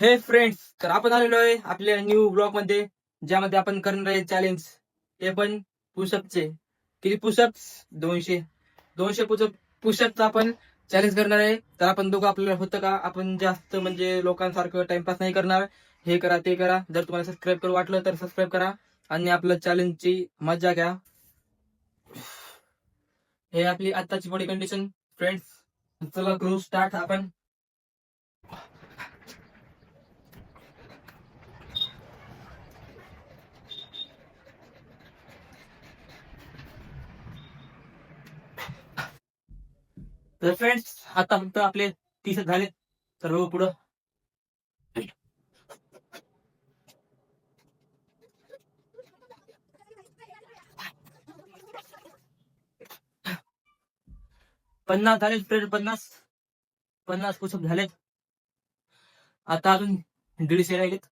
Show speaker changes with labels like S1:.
S1: हे फ्रेंड्स, तर आपण आलेलो आहे आपल्या न्यू ब्लॉग मध्ये, ज्यामध्ये आपण करणार आहे चॅलेंज. ते पण पुशअपचे. किती पुशअप्स? 200. 200 पुशअपचा आपण चॅलेंज करणार आहे. तर आपण दोघं आपल्याला होतं का? आपण जास्त म्हणजे लोकांसारखं टाइमपास नाही करणार. हे करा ते करा. जर तुम्हाला सबस्क्राईब करू वाटलं तर सबस्क्राईब करा आणि आपलं चॅलेंजची मजा घ्या. हे आपली आत्ताची बॉडी कंडिशन फ्रेंड्स. चला करू स्टार्ट आपण. तर फ्रेंड्स, आता फक्त आपले 30 झाले. तर बघू पुढं. पन्नास झाले फ्रेंड. 50 पुशअप झालेत. आता अजून 150 राहिलेत.